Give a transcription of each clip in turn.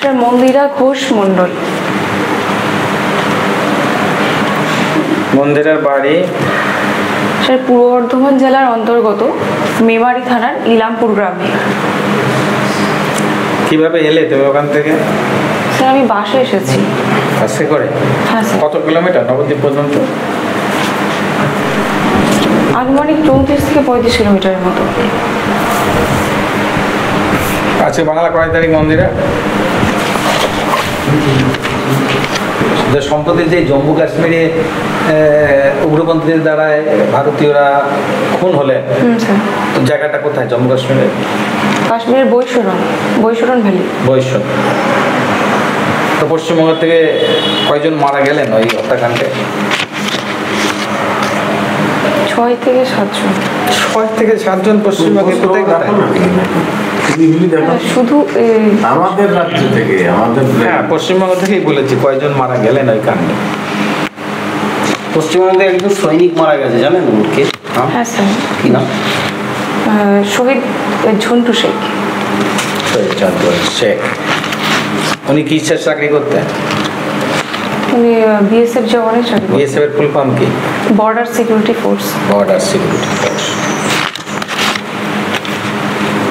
Sir মন্দিরা ঘোষ মণ্ডল। মন্দিরের বাড়ি sir পূর্ব বর্ধমান জেলার অন্তর্গত মেমারি থানার ইলামপুর গ্রামে। কিভাবে এলে তুমি ওখান থেকে? স্যার আমি বাসে এসেছি। বাসে করে? হ্যাঁ স্যার। কত কিলোমিটার নবদ্বীপ পর্যন্ত? আনুমানিক 34 থেকে 35 কিলোমিটারের মতো। আজকে বাংলা কয় তারিখ মন্দিরা? সম্প্রতি যে জম্মু কাশ্মীরে উগ্রপন্থীদের দ্বারা ভারতীয়রা খুন হলেন, তো জায়গাটা কোথায় জম্মু কাশ্মীরে? কাশ্মীরের বৈশরণ ভ্যালি। বৈশরণ। তো পশ্চিমবঙ্গ থেকে কয়জন মারা গেলেন ওই হত্যাকাণ্ডে? 6 থেকে 7 জন। 6 থেকে 7 জন পশ্চিমবঙ্গে কোথায় কোথায়? শুধু আমাদের রাজ্য থেকে, আমাদের হ্যাঁ পশ্চিমবঙ্গ থেকেই বলেছি কয়জন মারা গেলেন ওই কাণ্ডে। পশ্চিমবঙ্গে একজন সৈনিক মারা গেছে, জানেন কে? হ্যাঁ স্যার। কি নাম? শহীদ ঝন্টু শেখ। শহীদ ঝন্টু শেখ। উনি কি চাকরি করতেন? উনি বিএসএফ জওয়ানের চাকরি। বিএসএফ এর ফুল ফর্ম কি? Border security force. Border security force.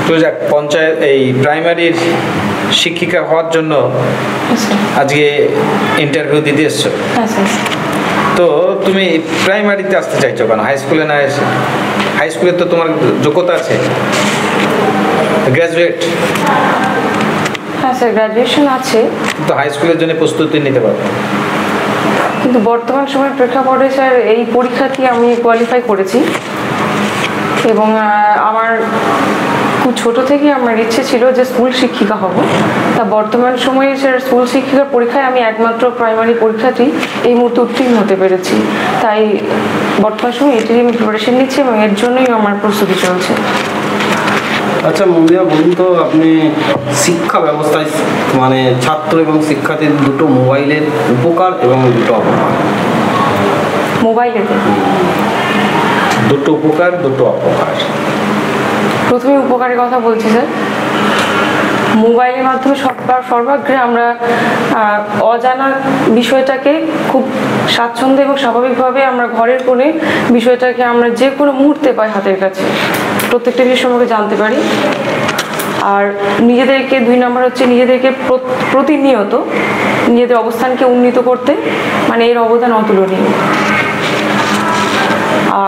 তো যাক, পঞ্চায়েত এই প্রাইমারির শিক্ষিকা হওয়ার জন্য আজকে ইন্টারভিউ দিতে এসছো। হ্যাঁ স্যার। তো তুমি প্রাইমারিতে আসতে চাইছো কেন? হাই স্কুলে না এসে? হাই স্কুলে তো তোমার যোগ্যতা আছে, গ্র্যাজুয়েট। হ্যাঁ স্যার, গ্র্যাজুয়েশন আছে। তো হাই স্কুলের জন্য প্রস্তুতি নিতে পারো। কিন্তু বর্তমান সময়ের প্রেক্ষাপটে স্যার এই পরীক্ষাটি আমি কোয়ালিফাই করেছি এবং আমার খুব ছোট থেকেই আমার ইচ্ছে ছিল যে স্কুল শিক্ষিকা হব। তা বর্তমান সময়ে স্যার স্কুল শিক্ষিকার পরীক্ষায় আমি একমাত্র প্রাইমারি পরীক্ষাটি এই মুহূর্তে উত্তীর্ণ হতে পেরেছি। তাই বর্তমান সময়ে এটির আমি প্রিপারেশন নিচ্ছি এবং এর জন্যই আমার প্রস্তুতি চলছে। আচ্ছা মন্দিরা, বলুন তো আপনি শিক্ষা ব্যবস্থায় মানে ছাত্র এবং শিক্ষার্থীদের দুটো মোবাইলের উপকার এবং দুটো অপকার। মোবাইলের দুটো উপকার দুটো অপকার। প্রথমে উপকারের কথা বলছি স্যার। মোবাইলের মাধ্যমে সর্বাগ্রে আমরা অজানা বিষয়টাকে খুব স্বাচ্ছন্দ্য এবং স্বাভাবিকভাবে আমরা ঘরের কোণে বিষয়টাকে আমরা যে কোনো মুহূর্তে পাই হাতের কাছে, প্রত্যেকটা বিষয় সম্পর্কে জানতে পারি। আর নিজেদেরকে 2 নম্বর হচ্ছে নিজেদেরকে প্রতিনিয়ত নিজেদের অবস্থানকে উন্নীত করতে মানে এর অবদান অতুলনীয়।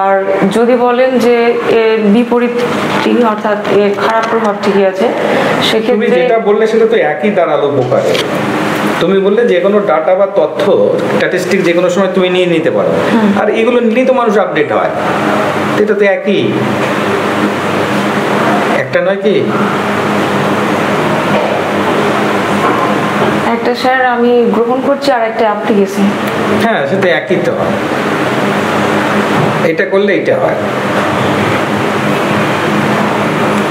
আর যদি বলেন যে এর বিপরীতটি অর্থাৎ এর খারাপ প্রভাবটি কি আছে, সেক্ষেত্রে যেটা বললে সেটা তো একই দাঁড়ালো উপকারে। তুমি বললে যে কোনো ডাটা বা তথ্য স্ট্যাটিস্টিক যে কোনো সময় তুমি নিয়ে নিতে পারো, আর এগুলো নিলেই তো মানুষ আপডেট হয়। এটা তো একই, একটা নয় কি? একটা স্যার আমি গ্রহণ করছি আর একটা অ্যাপ্লিকেশন। হ্যাঁ, সেটা একই তো হয়। এটা করলে এটা হয়।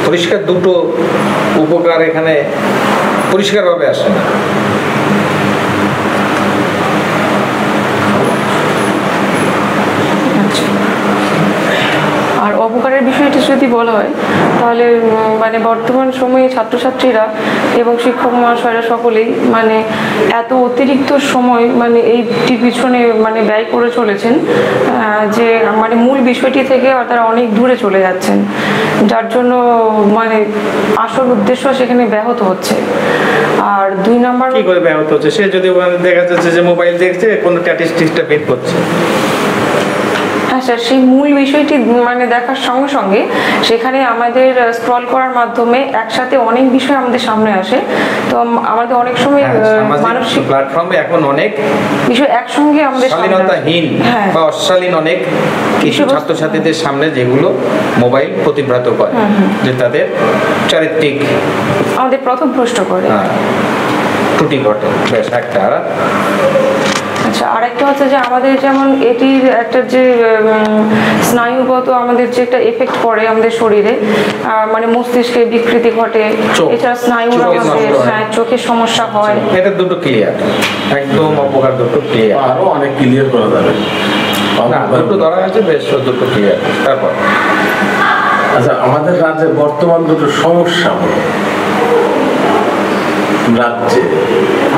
পরিষ্কার দুটো উপকার এখানে পরিষ্কারভাবে আসে না। আর অপকারের বিষয়টি যদি বলা হয় তাহলে মানে বর্তমান সময়ে ছাত্রছাত্রীরা এবং শিক্ষক মহাশয়রা সকলেই মানে এত অতিরিক্ত সময় মানে এইটির পিছনে মানে ব্যয় করে চলেছেন যে মানে মূল বিষয়টি থেকে তারা অনেক দূরে চলে যাচ্ছেন, যার জন্য মানে আসল উদ্দেশ্য সেখানে ব্যাহত হচ্ছে। আর 2 নম্বর কি করে ব্যাহত হচ্ছে? সে যদি দেখা যাচ্ছে যে মোবাইল দেখছে, কোনো স্ট্যাটিস্টিক্সটা বের করছে। হ্যাঁ স্যার, সেই মূল বিষয়টি মানে দেখার সঙ্গে সঙ্গে সেখানে আমাদের স্ক্রল করার মাধ্যমে একসাথে অনেক বিষয় আমাদের সামনে আসে। তো আমাদের অনেক সময় মানসিক প্ল্যাটফর্মে এখন অনেক বিষয় একসঙ্গে আমাদের শালীনতাহীন বা অশালীন অনেক কিছু ছাত্রছাত্রীদের সামনে যেগুলো মোবাইল প্রতিভ্রাত করে, যে তাদের চারিত্রিক আমাদের পথভ্রষ্ট করে, ত্রুটি ঘটে। বেশ একটা। আচ্ছা, আরেকটা হচ্ছে যে আমাদের যেমন এটির একটা যে স্নায়ুগত আমাদের যে একটা এফেক্ট পড়ে আমাদের শরীরে, মানে মস্তিষ্কে বিকৃতি ঘটে, এছাড়া স্নায়ুর চোখের সমস্যা হয়। এটা দুটো ক্লিয়ার, একদম অপকার দুটো ক্লিয়ার। আরো অনেক ক্লিয়ার করা যাবে। না, দুটো ধরা হয়েছে, বেশ দুটো ক্লিয়ার। তারপর আচ্ছা, আমাদের রাজ্যে বর্তমান দুটো সমস্যা হলো, রাজ্যে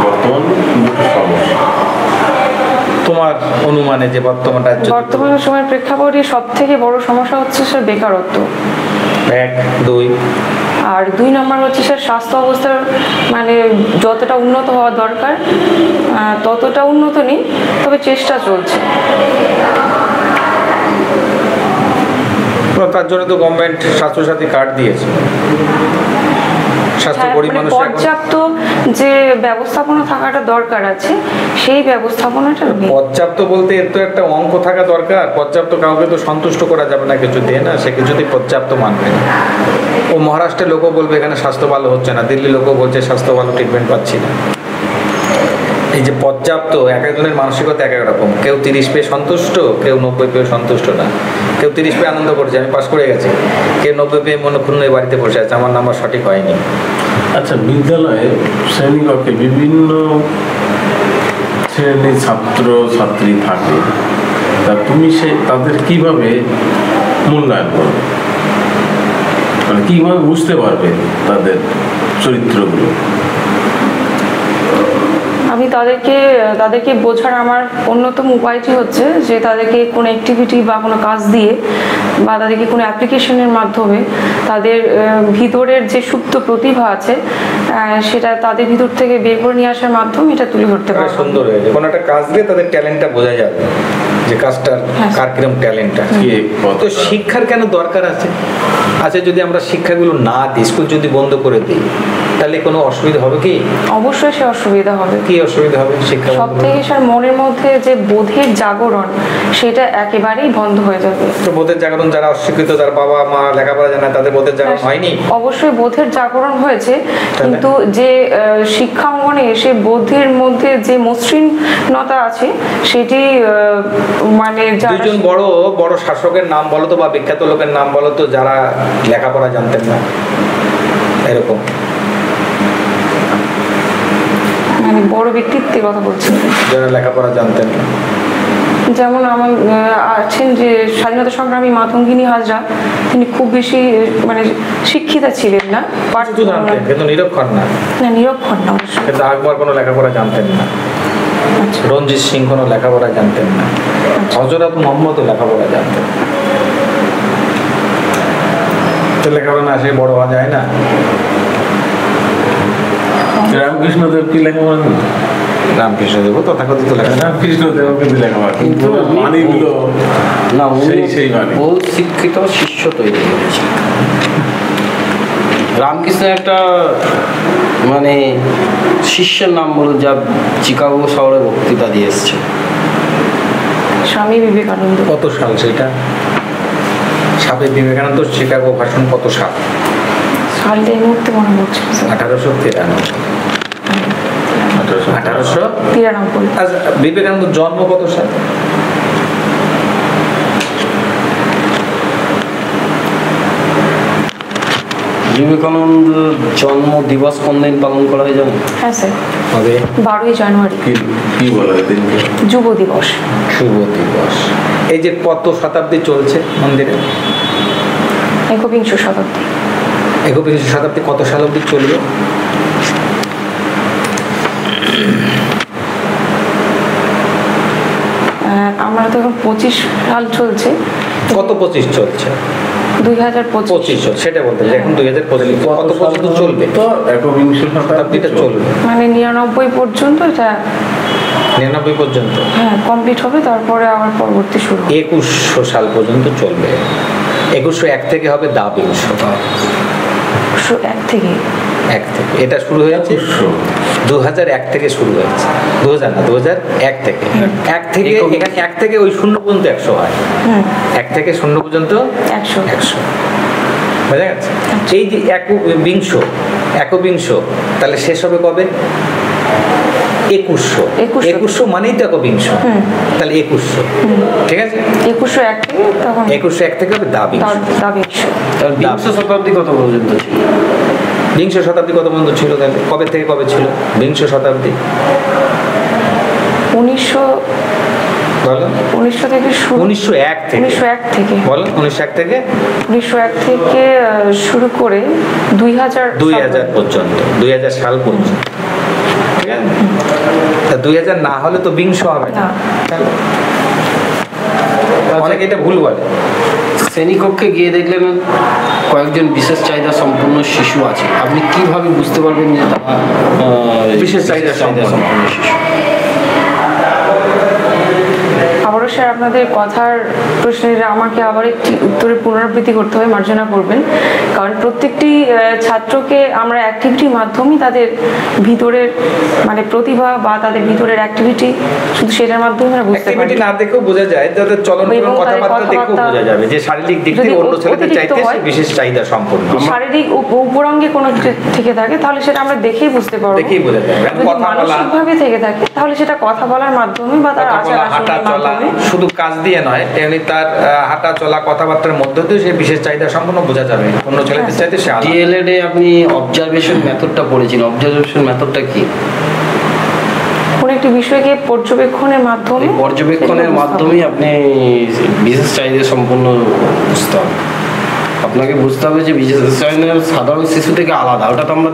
বর্তমান দুটো সমস্যা তোমার অনুমানে যে বর্তমান রাজ্য বর্তমান সময়ের প্রেক্ষাপটে সব থেকে বড় সমস্যা হচ্ছে স্যার বেকারত্ব, 1, 2 আর 2 নম্বর হচ্ছে স্যার স্বাস্থ্য অবস্থার মানে যতটা উন্নত হওয়া দরকার ততটা উন্নত নেই, তবে চেষ্টা চলছে। তার জন্য তো গভর্নমেন্ট স্বাস্থ্যসাথী কার্ড দিয়েছে, স্বাস্থ্য হ্যাঁ, গরিব মানে মানুষ পর্যাপ্ত যে ব্যবস্থাপনা থাকাটা দরকার আছে সেই ব্যবস্থাপনাটা নেই। পর্যাপ্ত বলতে এর তো একটা অঙ্ক থাকা দরকার। পর্যাপ্ত কাউকে তো সন্তুষ্ট করা যাবে না কিছু দিয়ে, না সে কিছুতেই পর্যাপ্ত মানবে না। ও মহারাষ্ট্রের লোকও বলবে এখানে স্বাস্থ্য ভালো হচ্ছে না, দিল্লির লোকও বলছে স্বাস্থ্য ভালো ট্রিটমেন্ট পাচ্ছি না। এই যে পর্যাপ্ত, এক একজনের মানসিকতা এক এক রকম। কেউ 30 পেয়ে সন্তুষ্ট, কেউ 90 পেয়ে সন্তুষ্ট না। কেউ 30 পেয়ে আনন্দ করছে আমি পাস করে গেছি, কেউ 90 পেয়ে মনে ক্ষুণ্ণ বাড়িতে বসে আছে আমার নাম্বার সঠিক হয়নি। আচ্ছা, বিদ্যালয়ে শ্রেণীকক্ষে বিভিন্ন শ্রেণীর ছাত্র ছাত্রী থাকে, তা তুমি তাদের কিভাবে মূল্যায়ন করবে, মানে কিভাবে বুঝতে পারবে তাদের চরিত্রগুলো? আমি তাদেরকে বোঝার আমার অন্যতম উপায়টি হচ্ছে যে তাদেরকে কোনো অ্যাক্টিভিটি বা কোনো কাজ দিয়ে বা তাদেরকে কোনো অ্যাপ্লিকেশনের মাধ্যমে তাদের ভিতরের যে সুপ্ত প্রতিভা আছে সেটা তাদের ভিতর থেকে বের করে নিয়ে আসার মাধ্যমে এটা তুলে ধরতে পারবে। সুন্দর হয়েছে, কোনো একটা কাজ দিয়ে তাদের ট্যালেন্টটা বোঝা যাবে যে কাজটার কার কিরম ট্যালেন্ট আছে। তো শিক্ষার কেন দরকার আছে? আচ্ছা, যদি আমরা শিক্ষাগুলো না দিই, স্কুল যদি বন্ধ করে দিই, তাহলে কোনো অসুবিধা হবে কি? অবশ্যই সে অসুবিধা হবে। কি অসুবিধা হবে? শিক্ষা সব থেকে স্যার মনের মধ্যে যে বোধের জাগরণ সেটা একেবারেই বন্ধ হয়ে যাবে। তো বোধের জাগরণ, যারা অশিক্ষিত, যার বাবা মা লেখাপড়া জানে, তাদের বোধের জাগরণ হয়নি? অবশ্যই বোধের জাগরণ হয়েছে, কিন্তু যে শিক্ষা অঙ্গনে এসে বোধের মধ্যে যে মসৃণতা আছে সেটি মানে দুইজন বড় বড় শাসকের নাম বলো তো, বা বিখ্যাত লোকের নাম বলো তো, যারা লেখাপড়া জানতেন না, এরকম মানে বড় ব্যক্তিত্বের কথা বলছেন, যারা লেখাপড়া জানতেন না। যেমন আমার আছেন যে স্বাধীনতা সংগ্রামী মাতঙ্গিনী হাজরা, তিনি খুব বেশি মানে শিক্ষিতা ছিলেন না, কিন্তু নিরক্ষর না। নিরক্ষর না অবশ্যই। কিন্তু আকবর কোনো লেখাপড়া জানতেন না, রঞ্জিত সিং কোনো লেখাপড়া জানতেন না, হযরত মুহাম্মদও লেখাপড়া জানতেন। তো লেখাপড়া না সে বড় হওয়া যায় না। রামকৃষ্ণদেব কি লেখাপড়া? রামকৃষ্ণদেব তথাকথিত রামকৃষ্ণদেব কিন্তু লেখাপড়া, কিন্তু বাণীগুলো না, সেই বাণী। বহু শিক্ষিত শিষ্য তৈরি হয়েছে। রামকৃষ্ণ একটা মানে শিষ্যের নাম বলো যা চিকাগো শহরে বক্তৃতা দিয়ে এসছে, স্বামী বিবেকানন্দ। কত সাল সেটা? স্বামী বিবেকানন্দ শিকাগো ভাষণ কত সাল? সালটা এই মুহূর্তে মনে পড়ছে 1893। আচ্ছা, বিবেকানন্দ জন্ম কত সাল? বিবেকানন্দ জন্ম দিবস কোন দিন পালন করা হয় জানেন? হ্যাঁ স্যার, হবে 12ই জানুয়ারি, কি বলা হয় দিনকে? যুব দিবস। শুভ দিবস। এই যে কত শতাব্দী চলছে মন্দিরে? একবিংশ শতাব্দী। একবিংশ শতাব্দী কত সাল অব্দি চলবে? আমরা তো এখন 25 সাল চলছে। কত 25 চলছে? 2025। সেটা বলতে এখন 2025 কত পর্যন্ত চলবে? তো একবিংশ শতাব্দীটা চলবে মানে 99 পর্যন্ত এটা 99 পর্যন্ত হ্যাঁ কমপ্লিট হবে, তারপরে আবার পরবর্তী শুরু 2100 সাল পর্যন্ত চলবে। 2101 থেকে হবে দাবিংশ। 1 থেকে এটা শুরু হয়েছে 2001 থেকে শুরু হয়েছে। 2000 না, 2001 থেকে। 1 থেকে এখানে 1 থেকে ওই 0 পর্যন্ত 100 হয়। 1 থেকে 0 পর্যন্ত 100 বুঝা গেছে? এই যে একবিংশ তাহলে শেষ হবে কবে? 2100 মানেই তো একবিংশ, তাহলে 2100 ঠিক আছে। 2101 থেকে তখন 2101 থেকে হবে দাবিংশ। বিংশ শতাব্দী কত পর্যন্ত ছিল? বিংশ শতাব্দী কত পর্যন্ত ছিল তাহলে? কবে থেকে কবে ছিল বিংশ শতাব্দী? 1900 বলো 1900 থেকে শুরু 1901 থেকে 1901 থেকে বলো 1901 থেকে 1901 থেকে শুরু করে 2000 পর্যন্ত 2000 সাল পর্যন্ত, ঠিক আছে? তা 2000 না হলে তো বিংশ হবে না, অনেকে এটা ভুল বলে। শ্রেণীকক্ষে গিয়ে দেখলেন কয়েকজন বিশেষ চাহিদা সম্পন্ন শিশু আছে, আপনি কিভাবে বুঝতে পারবেন যে তারা বিশেষ চাহিদা সম্পন্ন শিশু? আবারও স্যার আপনাদের কথার প্রশ্নের আমাকে আবার একটি উত্তরের পুনরাবৃত্তি করতে হবে, মার্জনা করবেন। কারণ প্রত্যেকটি ছাত্রকে আমরা অ্যাক্টিভিটির মাধ্যমেই তাদের ভিতরের মানে প্রতিভা বা তাদের ভিতরের অ্যাক্টিভিটি শুধু সেটার মাধ্যমে আমরা বুঝতে পারি। অ্যাক্টিভিটি না দেখেও বোঝা যায়, তাদের চলন এবং কথাবার্তা দেখেও বোঝা যাবে যে শারীরিক দিক থেকে অন্য ছেলেদের চাইতে সে বিশেষ চাহিদা সম্পন্ন। শারীরিক উপরাঙ্গে কোনো কিছু থেকে থাকে তাহলে সেটা আমরা দেখেই বুঝতে পারবো, দেখেই বোঝা যাবে। যদি মানসিকভাবে থেকে থাকে তাহলে সেটা কথা বলার মাধ্যমে বা তার আচার আচরণের মাধ্যমে, শুধু কাজ দিয়ে নয়, তেমনি তার হাঁটা চলা কথাবার্তার মধ্যে দিয়ে সে বিশেষ চাহিদা সম্পন্ন বোঝা যাবে, অন্য ছেলেদের চাইতে সে আলাদা। ডিএলএড এ আপনি অবজারভেশন মেথডটা পড়েছেন, অবজারভেশন মেথডটা কি? কোন একটি বিষয়কে পর্যবেক্ষণের মাধ্যমে, পর্যবেক্ষণের মাধ্যমেই আপনি বিশেষ চাহিদা সম্পন্ন বুঝতে হবে। আপনাকে বুঝতে হবে যে বিশেষ চাহিদা সাধারণ শিশু থেকে আলাদা, ওটা তো আমরা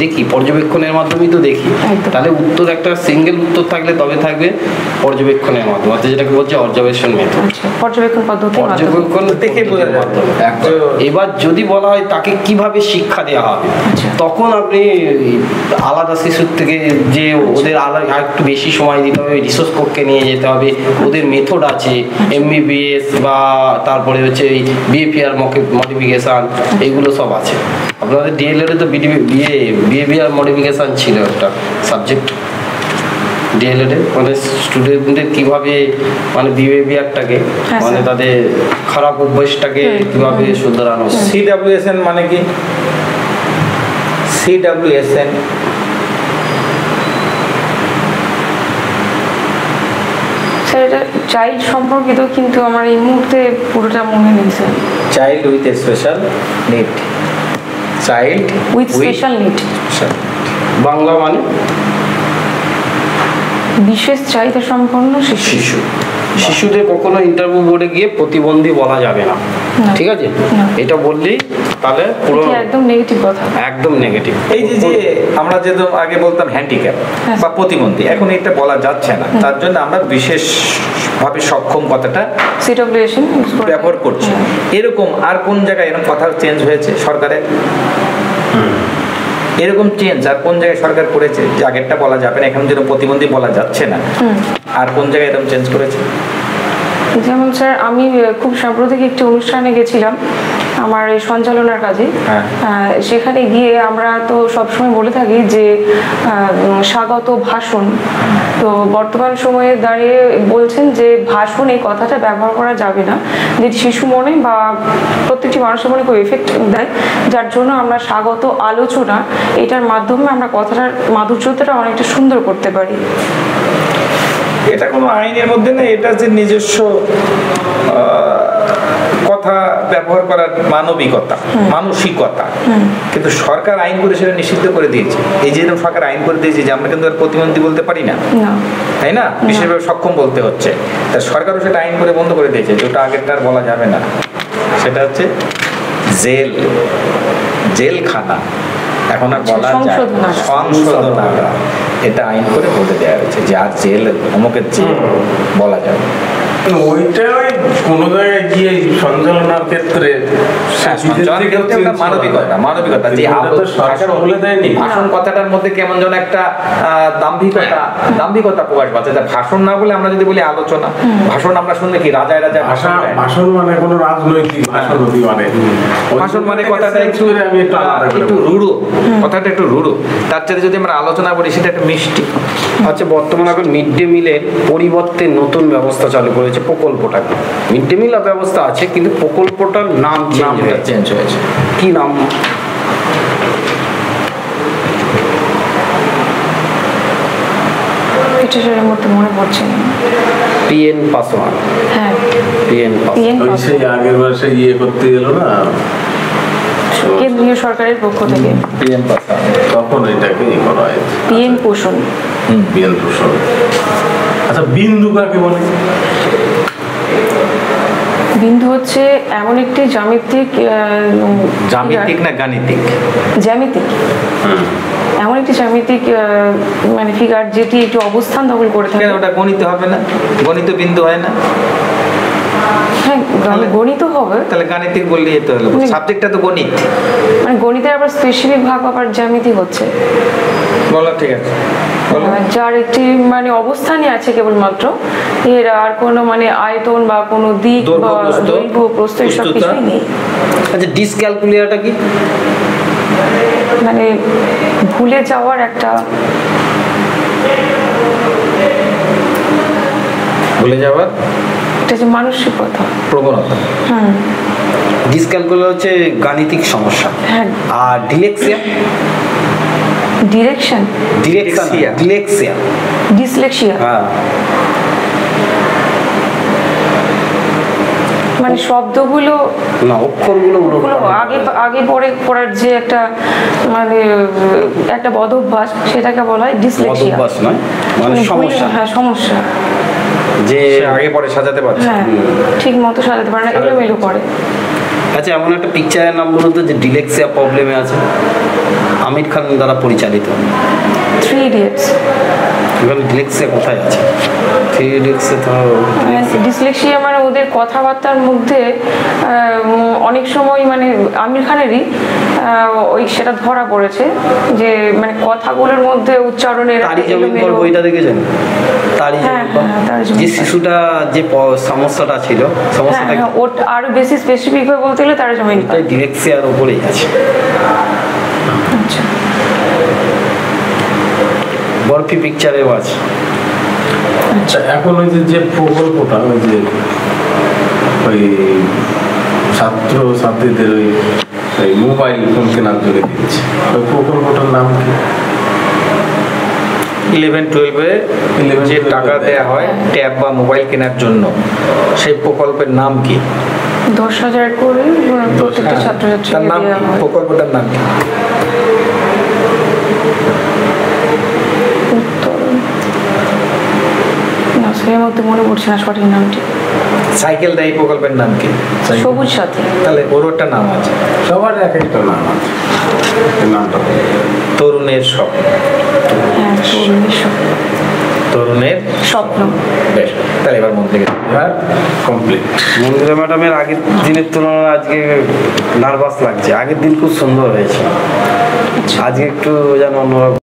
দেখি পর্যবেক্ষণের মাধ্যমেই তো দেখি। তাহলে উত্তর একটা সিঙ্গেল উত্তর থাকলে তবে থাকবে পর্যবেক্ষণের মাধ্যমে, অর্থাৎ যেটাকে বলছে অবজারভেশন মেথড, পর্যবেক্ষণ পদ্ধতি, পর্যবেক্ষণ দেখে বোঝা যাবে। এবার যদি বলা হয় তাকে কিভাবে শিক্ষা দেওয়া হবে, তখন আপনি আলাদা শিশুর থেকে যে ওদের আলাদা একটু বেশি সময় দিতে হবে, রিসোর্স কক্ষে নিয়ে যেতে হবে, ওদের মেথড আছে এমবিবিএস বা তারপরে হচ্ছে এই বিহেভিয়ার মডিফিকেশান, এগুলো সব আছে। আপনাদের ডিএলএডে তো বিহেভিয়ার মডিফিকেশান ছিল একটা সাবজেক্ট ডিএলএডে, মানে স্টুডেন্টদের কিভাবে মানে বিহেভিয়ারটাকে মানে তাদের খারাপ অভ্যাসটাকে কিভাবে শুধরানো। সিডব্লিউএসএন মানে কি? সিডব্লিউএসএন স্যার এটা চাইল্ড সম্পর্কিত, কিন্তু আমার এই মুহূর্তে পুরোটা মনে নেই sir. Child with special need, child with special need, Bangla মানে বিশেষ চাহিদা সম্পন্ন শিশু। শিশুদের কখনো ইন্টারভিউ বোর্ডে গিয়ে প্রতিবন্ধী বলা যাবে না, ঠিক আছে? এটা বললেই তাহলে পুরো একদম নেগেটিভ কথা, একদম নেগেটিভ। এই যে আমরা যেহেতু আগে বলতাম হ্যান্ডিক্যাপ বা প্রতিবন্ধী, এখন এটা বলা যাচ্ছে না, তার জন্য আমরা বিশেষভাবে সক্ষম কথাটা সিডব্লিউএসএন ব্যবহার করছি। এরকম আর কোন জায়গায় এরকম কথা চেঞ্জ হয়েছে সরকারের? এরকম চেঞ্জ আর কোন জায়গায় সরকার করেছে যে আগেরটা বলা যাবে না, এখন যেরকম প্রতিবন্ধী বলা যাচ্ছে না, আর কোন জায়গায় এরকম চেঞ্জ করেছে? যেমন স্যার আমি খুব সাম্প্রতিক একটি অনুষ্ঠানে গেছিলাম আমার এই সঞ্চালনার কাজে, সেখানে গিয়ে আমরা তো সবসময় বলে থাকি যে স্বাগত ভাষণ, তো বর্তমান সময়ে দাঁড়িয়ে বলছেন যে ভাষণ এই কথাটা ব্যবহার করা যাবে না, যে শিশু মনে বা প্রত্যেকটি মানুষের মনে খুব এফেক্ট দেয়, যার জন্য আমরা স্বাগত আলোচনা এটার মাধ্যমে আমরা কথাটার মাধুর্যতাটা অনেকটা সুন্দর করতে পারি। এটা কোনো আইনের মধ্যে নেই, এটা যে নিজস্ব কথা ব্যবহার করার মানবিকতা, মানসিকতা, কিন্তু সরকার আইন করে সেটা নিষিদ্ধ করে দিয়েছে। এই যে সরকার আইন করে দিয়েছে যে আমরা কিন্তু আর প্রতিবন্ধী বলতে পারি না, তাই না? বিশেষভাবে সক্ষম বলতে হচ্ছে, তা সরকারও সেটা আইন করে বন্ধ করে দিয়েছে, যেটা আগেরটা আর বলা যাবে না। সেটা হচ্ছে জেলখানা, এখন আর বলা যায় সংশোধনাগার, এটা আইন করে বলে দেওয়া হয়েছে যে আর জেল অমুকের জেল বলা যাবে। ওইটা কোনো জায়গায় গিয়ে সঞ্চালনার ক্ষেত্রে মানবিকতা যে ভাষণ কথাটার মধ্যে কেমন যেন একটা দাম্ভিকতা প্রকাশ পাচ্ছে। ভাষণ না বলে আমরা যদি বলি আলোচনা, ভাষণ আমরা শুনলে কি রাজায় রাজা ভাষণ মানে কোনো রাজনৈতিক ভাষণ মানে কথাটা একটু রুড়ো, কথাটা একটু রুড়ো। তার সাথে যদি আমরা আলোচনা বলি সেটা একটু মিষ্টি। আচ্ছা, বর্তমানে এখন মিড ডে মিলের পরিবর্তে নতুন ব্যবস্থা চালু করেছে প্রকল্পটাকে। মিড ডে মিল ব্যবস্থা আছে কিন্তু প্রকল্পটার নাম চেঞ্জ হয়েছে। কি নাম? এটার মধ্যে মনে পড়ছে না। পিএন পাসওয়ান। হ্যাঁ, পিএন পাসওয়ান সেই আগের বর্ষে করতে গেল না কেন্দ্রীয় সরকারের পক্ষ থেকে পিএম পাসওয়ান, তখন এটাকে করা হয় পিএম পোষণ। পিএম পোষণ। আচ্ছা, বিন্দু কাকে বলে? বিন্দু হচ্ছে এমন একটি জ্যামিতিক জ্যামিতিক না গাণিতিক? জ্যামিতিক এমন একটি জ্যামিতিক মানে ফিগার যেটি একটি অবস্থান দখল করে থাকে। কেন ওটা গণিত হবে না? গণিত বিন্দু হয় না? হ্যাঁ, গণিত হবে। তাহলে গাণিতিক বললেই তো হলো, সাবজেক্টটা তো গণিত। মানে গণিতের আবার স্পেসিফিক ভাগ আবার জ্যামিতি হচ্ছে, বলো ঠিক আছে, বলো। যার একটি মানে অবস্থানই আছে কেবলমাত্র, এর আর কোনো মানে আয়তন বা কোনো দিক বা দৈর্ঘ্য প্রস্থ এসব কিছুই নেই। আচ্ছা, ডিসক্যালকুলিয়ারটা কি? মানে ভুলে যাওয়ার একটা, ভুলে যাওয়ার এটা যে মানসিকতা, প্রবণতা। ডিসক্যালকুলিয়ার হচ্ছে গাণিতিক সমস্যা। হ্যাঁ। আর ডিলেক্সিয়া? ডিরেকশন, ডিলেক্সিয়া, ডিসলেক্সিয়া, হ্যাঁ। মানে শব্দগুলো না, অক্ষরগুলো আগে আগে পরে পড়ার যে একটা মানে একটা বদভ্যাস, সেটাকে বলা হয় ডিসলেক্সিয়া। বদভ্যাস নয়, মানে সমস্যা। হ্যাঁ, সমস্যা, যে আগে পরে সাজাতে পারছে। হ্যাঁ, ঠিক মতো সাজাতে পারে না, এলোমেলো করে। আচ্ছা, এমন একটা পিকচারের নাম বলতো যে ডিলেক্সিয়া প্রবলেমে আছে, আমির খান দ্বারা পরিচালিত। 3 Idiots। এখানে ডিলেক্সিয়া কোথায় আছে? 3 Idiots-এ তো ডিসলেক্সিয়া মানে ওদের কথাবার্তার মধ্যে অনেক সময় মানে আমির খানেরই ওই সেটা ধরা পড়েছে যে মানে কথাগুলোর মধ্যে উচ্চারণের তারি জমিন পর বইটা দেখেছেন? তারি জমিন পর, যে শিশুটা যে সমস্যাটা ছিল, সমস্যাটা ওটা আরো বেশি স্পেসিফিক ভাবে বলতে গেলে তার জমিন ডিলেক্সিয়ার উপরেই আছে। আচ্ছা, বরফি পিকচারেও আছে। আচ্ছা, এখন ওই যে প্রকল্পটা, ওই যে ওই ছাত্র ছাত্রীদের ওই মোবাইল ফোন কেনার জন্য দিচ্ছে, ওই প্রকল্পটার নাম কি? 11-12-এ যে টাকা দেয়া হয় ট্যাব বা মোবাইল কেনার জন্য, সেই প্রকল্পের নাম কি? 10,000 করে প্রত্যেকটা ছাত্রছাত্রীকে তার নাম দেওয়া কি? হয়। প্রকল্পটার নাম কি? না, সেই মধ্যে মনে পড়ছে না সঠিক নামটি। সাইকেল দেয় প্রকল্পের নাম কি? সবুজ সাথী। তাহলে ওর একটা নাম আছে, সবার এক একটা নাম আছে, এই নামটা তরুণের স্বপ্ন। হ্যাঁ, তরুণের স্বপ্ন। তরুণের স্বপ্ন। বেশ, তাহলে এবার মন থেকে এবার কমপ্লিট। মন্দিরা ম্যাডামের আগের দিনের তুলনায় আজকে নার্ভাস লাগছে। আগের দিন খুব সুন্দর হয়েছে, আজকে একটু যেন অন্যরকম।